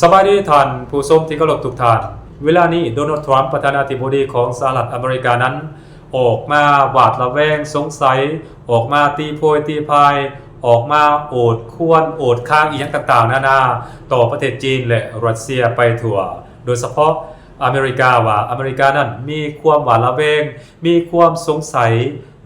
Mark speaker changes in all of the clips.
Speaker 1: สบายดีท่านผู้ชมที่เคารพทุกท่านเวลานี้โดนัลด์ทรัมป์ประธานาธิบดีของสหรัฐอเมริกานั้นออกมาหวาดระแวงสงสัยออกมาตีโพยตีพายออกมาโอดควรโอดค้างอีกอย่างต่างๆนานาต่อประเทศจีนและรัสเซียไปทั่วโดยเฉพาะอเมริกาว่าอเมริกานั้นมีความหวาดระแวงมีความสงสัย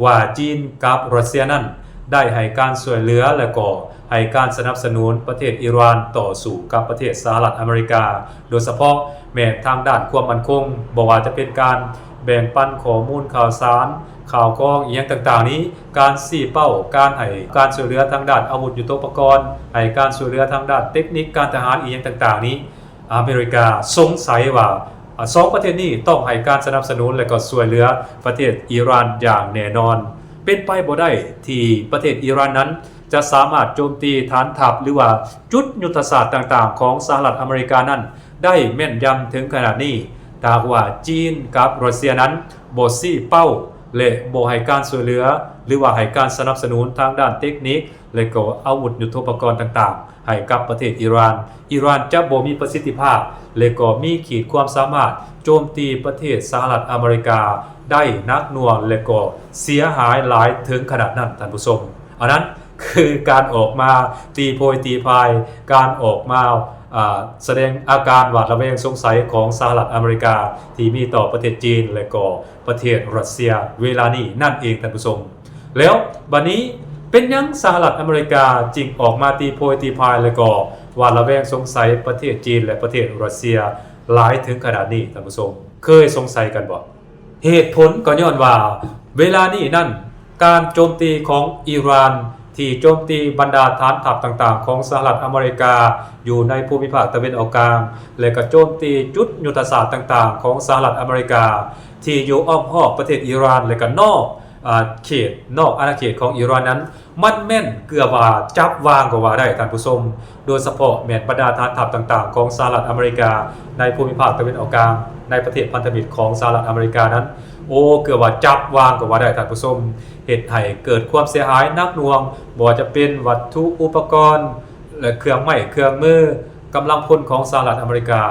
Speaker 1: ว่าจีนกับรัสเซียนั้นได้ให้การช่วยเหลือและก็ให้การสนับสนุนประเทศอิหร่านต่อสู้กับประเทศสหรัฐอเมริกาโดยเฉพาะแม้ทางด้านความมั่นคงบอกว่าจะเป็นการแบ่งปันข้อมูลข่าวสารข่าวกรองอีกอย่างต่างๆนี้การชี้เป้าการให้การช่วยเหลือทางด้านอาวุธยุทโธปกรณ์ให้การช่วยเหลือทางด้านเทคนิคการทหารอีกอย่างต่างๆนี้อเมริกาสงสัยว่าสองประเทศนี้ต้องให้การสนับสนุนและก็ช่วยเหลือประเทศอิหร่านอย่างแน่นอนเป็นไปบ่ได้ที่ประเทศอิหร่านนั้นจะสามารถโจมตีฐานทัพหรือว่าจุดยุทธศาสตร์ต่างๆของสหรัฐอเมริกานั้นได้แม่นยำถึงขนาดนี้ถ้าว่าจีนกับรัสเซียนั้นบ่ชี้เป้าและบ่ให้การช่วยเหลือหรือว่าให้การสนับสนุนทางด้านเทคนิคและก็อาวุธยุทโธปกรณ์ต่างๆให้กับประเทศอิหร่านจะบ่มีประสิทธิภาพและก็มีขีดความสามารถโจมตีประเทศสหรัฐอเมริกาได้นักหน่วงและก็เสียหายหลายถึงขนาดนั้นท่านผู้ชมอันนั้นคือการออกมาตีโพยตีพายการออกมาแสดงอาการหวาดระแวงสงสัยของสหรัฐอเมริกาที่มีต่อประเทศจีนและก็ประเทศรัสเซียเวลานี้นั่นเองท่านผู้ชมแล้วบัดนี้เป็นยังสหรัฐอเมริกาจึงออกมาตีโพยตีพายและก็หวาดระแวงสงสัยประเทศจีนและประเทศรัสเซียหลายถึงขนาดนี้ท่านผู้ชมเคยสงสัยกันบ่เหตุผลก็ย้อนว่าเวลานี้นั่นการโจมตีของอิหร่านที่โจมตีบรรดาฐานทัพต่างๆของสหรัฐอเมริกาอยู่ในภูมิภาคตะวันออกกลางและก็โจมตีจุดยุทธศาสตร์ต่างๆของสหรัฐอเมริกาที่อยู่อ้อมหอบประเทศอิหร่านและก็นอกเขตนอกอาณาเขตของอิหร่านนั้นมันแม่นเกือบว่าจับวางก็ว่าได้ท่านผู้ชมโดยเฉพาะแม้บรรดาฐานทัพต่างๆของสหรัฐอเมริกาในภูมิภาคตะวันออกกลางในประเทศพันธมิตรของสหรัฐอเมริกานั้นเกือบว่าจับวางก็ว่าได้ท่านผู้ชมเหตุให้เกิดความเสียหายนักหน่วงบ่ว่าจะเป็นวัตถุอุปกรณ์และเครื่องไม้เครื่องมือกำลังพลของสหรัฐอเมริกา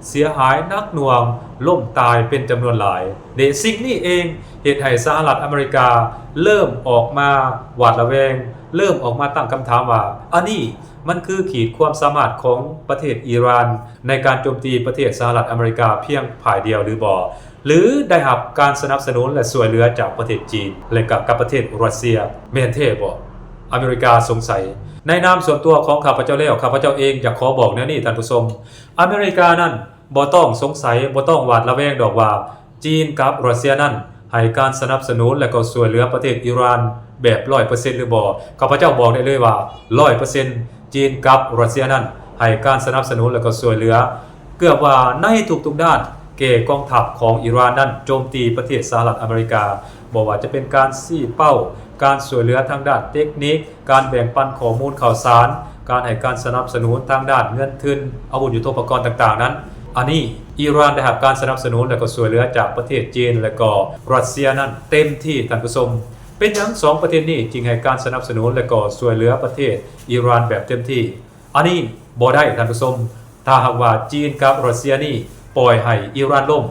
Speaker 1: เสียหายนักหน่วงล่มตายเป็นจำนวนหลายในสิ่งนี้เองเหตุให้สหรัฐอเมริกาเริ่มออกมาหวาดระแวงเริ่มออกมาตั้งคำถามว่าอันนี้มันคือขีดความสามารถของประเทศอิหร่านในการโจมตีประเทศสหรัฐอเมริกาเพียงฝ่ายเดียวหรือบ่หรือได้รับการสนับสนุนและช่วยเหลือจากประเทศจีนและกับประเทศรัสเซียแม่นแท้บ่อเมริกาสงสัยในนามส่วนตัวของข้าพเจ้าแล้วข้าพเจ้าเองอยากขอบอกแนวนี้ท่านผู้ชมอเมริกานั้นบ่ต้องสงสัยบ่ต้องหวาดระแวงดอกว่าจีนกับรัสเซียนั้นให้การสนับสนุนและก็ช่วยเหลือประเทศอิหร่านแบบ 100% หรือบ่ข้าพเจ้าบอกได้เลยว่า 100% จีนกับรัสเซียนั้นให้การสนับสนุนและก็ช่วยเหลือเกือบว่าในทุกๆด้านแก่กองทัพของอิหร่านนั้นโจมตีประเทศสหรัฐอเมริกาบอกว่าจะเป็นการชี้เป้าการช่วยเหลือทางด้านเทคนิคการแบ่งปันข้อมูลข่าวสารการให้การสนับสนุนทางด้านเงินทุนอาวุธยุทโธปกรณ์ต่างๆนั้นอันนี้อิหร่านได้รับการสนับสนุนและก็ช่วยเหลือจากประเทศจีนและก็รัสเซียนั้นเต็มที่ท่านผู้ชมเป็นอย่างสองประเทศนี้จึงให้การสนับสนุนและก็ช่วยเหลือประเทศอิหร่านแบบเต็มที่อันนี้บ่ได้ท่านผู้ชมถ้าหากว่าจีนกับรัสเซียนี่ปล่อยให้อิหร่านล่ม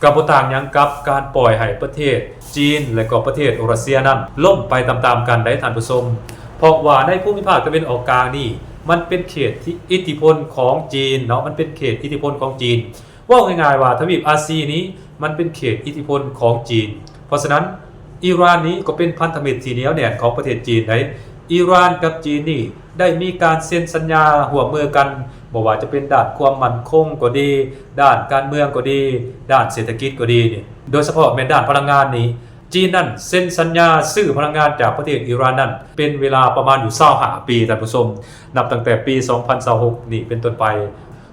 Speaker 1: กับบ่ต่างหยังกับการปล่อยให้ประเทศจีนและก็ประเทศรัสเซียนั้นล่มไปตามๆกันได้ท่านผู้ชมเพราะว่าในภูมิภาคตะวันออกกลางนี่มันเป็นเขตที่อิทธิพลของจีนเนาะมันเป็นเขตอิทธิพลของจีนว่าง่ายๆว่าทวีปอาซีนี้มันเป็นเขตอิทธิพลของจีนเพราะฉะนั้นอิหร่านนี้ก็เป็นพันธมิตรที่เหนียวแน่นของประเทศจีนได้อิหร่านกับจีนนี่ได้มีการเซ็นสัญญาร่วมมือกันบ่ว่าจะเป็นด้านความมั่นคงก็ดีด้านการเมืองก็ดีด้านเศรษฐกิจก็ดีนี่โดยเฉพาะแม้ด้านพลังงานนี้จีนนั่นเซ็นสัญญาซื้อพลังงานจากประเทศอิหร่านนั่นเป็นเวลาประมาณอยู่25ปีท่านผู้ชมนับตั้งแต่ปี2026นี่เป็นต้นไป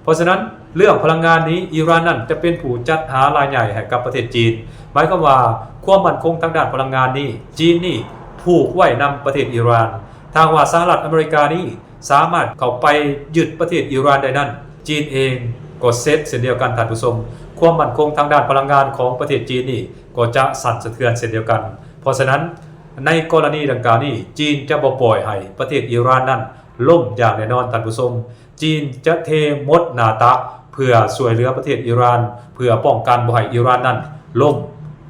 Speaker 1: เพราะฉะนั้นเรื่องพลังงานนี้อิหร่านนั่นจะเป็นผู้จัดหารายใหญ่ให้กับประเทศจีนหมายความว่าความมั่นคงทางด้านพลังงานนี้จีนนี่ผูกไว้นำประเทศอิหร่านทางว่าสหรัฐอเมริกานี่สามารถเข้าไปยึดประเทศอิหร่านได้นั่นจีนเองก็เซตเช่นเดียวกันท่านผู้ชมความมั่นคงทางด้านพลังงานของประเทศจีนนี่ก็จะสั่นสะเทือนเช่นเดียวกันเพราะฉะนั้นในกรณีดังกล่าวนี้จีนจะบ่ปล่อยให้ประเทศอิหร่านนั้นล่มอย่างแน่นอนท่านผู้ชม จีนจะเทหมดหน้าตักเพื่อช่วยเหลือประเทศอิหร่านเพื่อป้องกันบ่ให้อิหร่านนั้นล่ม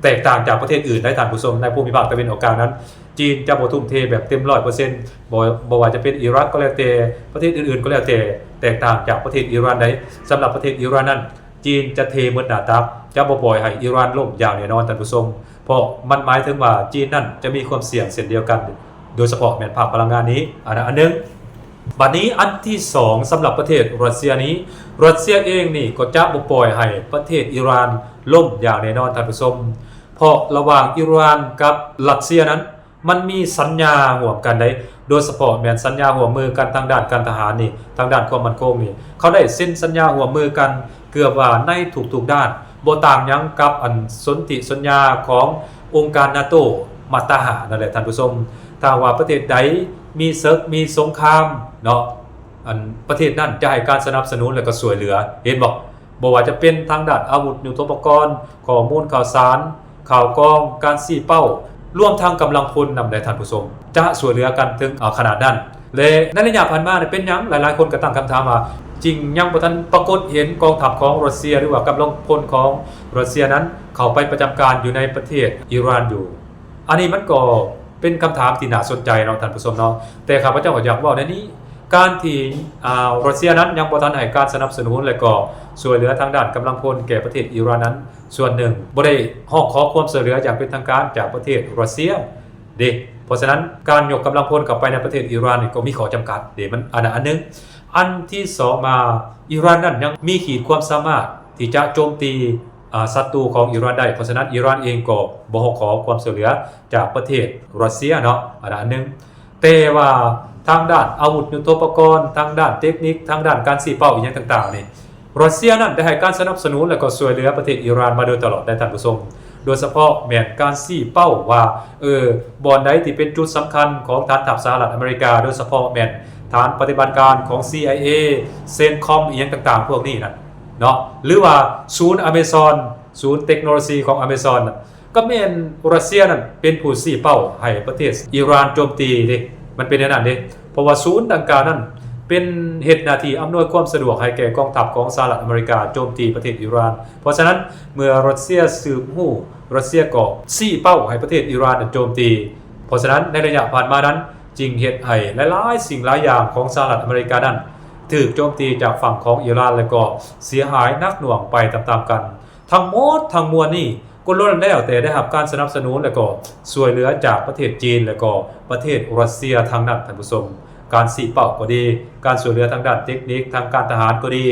Speaker 1: แตกต่างจากประเทศอื่นได้ท่านผู้ชมในภูมิภาคตะวันออกกลางนั้นจีนจะบ่ทุ่มเทแบบเต็ม 100% บ่ว่าจะเป็นอิรักก็แล้วแต่ประเทศอื่นๆก็แล้วแต่แตกต่างจากประเทศอิหร่านได้สำหรับประเทศอิหร่านนั้นจีนจะเทหมดหน้าตักจะบ่ปล่อยให้อิหร่านล่มอย่างแน่นอนท่านผู้ชมเพราะมันหมายถึงว่าจีนนั้นจะมีความเสี่ยงเช่นเดียวกันโดยเฉพาะแม่นภาคพลังงานนี้อันนึงบัดนี้อันที่2สำหรับประเทศรัสเซียนี้รัสเซียเองนี่ก็จะบ่ปล่อยให้ประเทศอิหร่านล่มอย่างแน่นอนท่านผู้ชมเพราะระหว่างอิหร่านกับรัสเซียนั้นมันมีสัญญาร่วมกันได้โดยเฉพาะแม่นสัญญาร่วมมือกันทางด้านการทหารนี่ทางด้านความมั่นคงนี่เขาได้เซ็นสัญญาร่วมมือกันเกือบว่าในทุกๆด้านบ่ต่างหยังกับอันสนธิสัญญาขององค์การ NATO มาตรา5นั่นแหละท่านผู้ชมถ้าว่าประเทศใดมีศึกมีสงครามเนาะอันประเทศนั้นจะให้การสนับสนุนและก็ช่วยเหลือเห็นบ่ว่าจะเป็นทางด้านอาวุธยุทโธปกรณ์ข้อมูลข่าวสารข่าวกรองการซี้เป้ารวมทั้งกำลังพลนำได้ท่านผู้ชมจะช่วยเหลือกันถึงขนาดนั้นและในระยะผ่านมาเป็นหยังหลายๆคนก็ตั้งคำถามว่าจริงยังบ่ทันปรากฏเห็นกองทัพของรัสเซียหรือว่ากำลังพลของรัสเซียนั้นเข้าไปประจำการอยู่ในประเทศอิหร่านอยู่อันนี้มันก็เป็นคำถามที่น่าสนใจเนาะท่านผู้ชมเนาะแต่ข้าพเจ้าก็อยากเว้าในนี้การที่รัสเซียนั้นยังบ่ทันให้การสนับสนุนและก็ช่วยเหลือทางด้านกำลังพลแก่ประเทศอิหร่านนั้นส่วนหนึ่งบ่ได้ร้องขอความช่วยเหลืออย่างเป็นทางการจากประเทศรัสเซียเด้เพราะฉะนั้นการยกกำลังพลเข้าไปในประเทศอิหร่านนี่ก็มีข้อจำกัดเด้มันอันนึงอันที่2มาอิหร่านนั้นยังมีขีดความสามารถที่จะโจมตีศัตรูของอิหร่านได้เพราะฉะนั้นอิหร่านเองก็บ่ร้องขอความช่วยเหลือจากประเทศรัสเซียเนาะอันนึงแต่ว่าทางด้านอาวุธยุทโธปกรณ์ทางด้านเทคนิคทางด้านการซี้เป้าอีกอย่างต่างๆนี่รัสเซียนั้นได้ให้การสนับสนุนและก็ช่วยเหลือประเทศอิหร่านมาโดยตลอดได้ท่านผู้ชมโดยเฉพาะแม่นการซี้เป้าว่าบ่อนใดที่เป็นจุดสำคัญของฐานทัพสหรัฐอเมริกาโดยเฉพาะแม่นฐานปฏิบัติการของ CIA เซนคอมอีกอย่างต่างๆพวกนี้นั่นเนาะหรือว่าศูนย์อเมซอนศูนย์เทคโนโลยีของอเมซอนก็แม่นรัสเซียนั้นเป็นผู้ซี้เป้าให้ประเทศอิหร่านโจมตีเด้มันเป็นอย่างนั้นเด้เพราะว่าศูนย์ดังกล่าวนั้นเป็นเหตุหน้าที่อำนวยความสะดวกให้แก่กองทัพของสหรัฐอเมริกาโจมตีประเทศอิหร่านเพราะฉะนั้นเมื่อรัสเซียสืบรู้รัสเซียก็ซี้เป้าให้ประเทศอิหร่านโจมตีเพราะฉะนั้นในระยะผ่านมานั้นจึงเหตุให้หลายๆสิ่งหลายอย่างของสหรัฐอเมริกานั้นถูกโจมตีจากฝั่งของอิหร่านและก็เสียหายหนักหน่วงไปตามๆกันทั้งหมดทั้งมวลนี้ก็ล้วนแล้วแต่ได้รับการสนับสนุนและก็ช่วยเหลือจากประเทศจีนและก็ประเทศรัสเซียทางนั้นท่านผู้ชมการซี้เป้าก็ดีการช่วยเหลือทางด้านเทคนิคทางการทหารก็ดี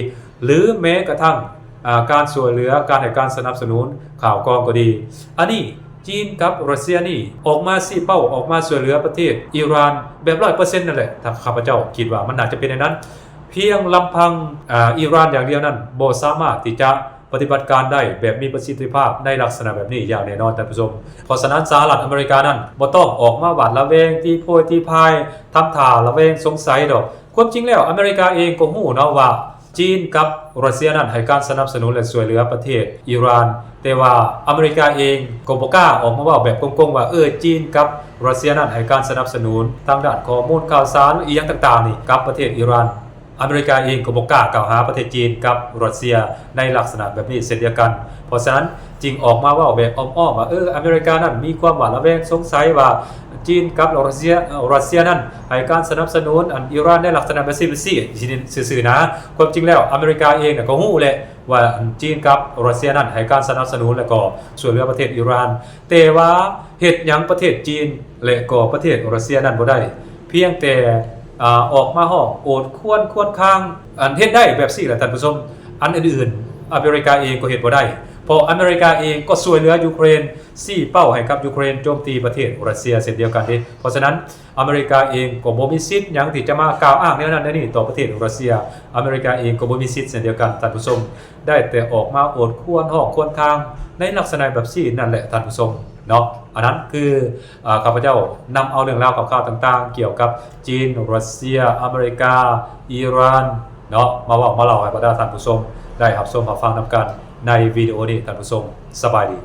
Speaker 1: หรือแม้กระทั่งการช่วยเหลือการให้การสนับสนุนข่าวกรองก็ดีอันนี้จีนกับรัสเซียนี่ออกมาซี้เป้าออกมาช่วยเหลือประเทศอิหร่านแบบ 100% นั่นแหละถ้าข้าพเจ้าคิดว่ามันน่าจะเป็นอย่างนั้นเพียงลำพังอิหร่านอย่างเดียวนั้นบ่สามารถที่จะปฏิบัติการได้แบบมีประสิทธิภาพในลักษณะแบบนี้อย่างแน่นอนท่านผู้ชมเพราะฉะนั้นสหรัฐอเมริกานั้นบ่ต้องออกมาหวาดระแวงตีโพยตีพายทำท่าระแวงสงสัยดอกความจริงแล้วอเมริกาเองก็รู้เนาะว่าจีนกับรัสเซียนั้นให้การสนับสนุนและช่วยเหลือประเทศอิหร่านแต่ว่าอเมริกาเองก็บ่กล้าออกมาเว้าแบบโกงๆว่าจีนกับรัสเซียนั้นให้การสนับสนุนทางด้านข้อมูลข่าวสารอีหยังต่างๆนี่กับประเทศอิหร่านอเมริกาเองก็บ่กล้ากล่าวหาประเทศจีนกับรัสเซียในลักษณะแบบนี้เช่นเดียวกันเพราะฉะนั้นจึงออกมาว่าแบบอ้อมๆว่าอเมริกานั้นมีความหวาดระแวงสงสัยว่าจีนกับรัสเซียนั้นให้การสนับสนุนอิหร่านในลักษณะแบบนี้ซื่อๆนะความจริงแล้วอเมริกาเองก็รู้แหละว่าจีนกับรัสเซียนั้นให้การสนับสนุนและก็ช่วยเหลือประเทศอิหร่านแต่ว่าเฮ็ดหยังประเทศจีนและก็ประเทศรัสเซียนั้นบ่ได้เพียงแต่ออกมาห้องโอดควรข้างเฮ็ดได้แบบนี้แหละท่านผู้ชมอันอื่นๆอเมริกาเองก็เฮ็ดบ่ได้เพราะอเมริกาเองก็ช่วยเหลือยูเครนซี้เป้าให้กับยูเครนโจมตีประเทศรัสเซียเช่นเดียวกันเด้เพราะฉะนั้นอเมริกาเองก็บ่มีสิทธิ์หยังที่จะมากล่าวอ้างแนวนั้นแนวนี้ต่อประเทศรัสเซียอเมริกาเองก็บ่มีสิทธิ์เช่นเดียวกันท่านผู้ชมได้แต่ออกมาโอดควรข้างในลักษณะแบบนี้นั่นแหละท่านผู้ชมเนาะอันนั้นคือข้าพเจ้านำเอาเรื่องราวข่าวๆต่างๆเกี่ยวกับจีนรัสเซียอเมริกาอิหร่านเนาะมาเล่าให้บรรดาท่านผู้ชมได้รับชมรับฟังนำกันในวิดีโอนี้ท่านผู้ชมสบายดี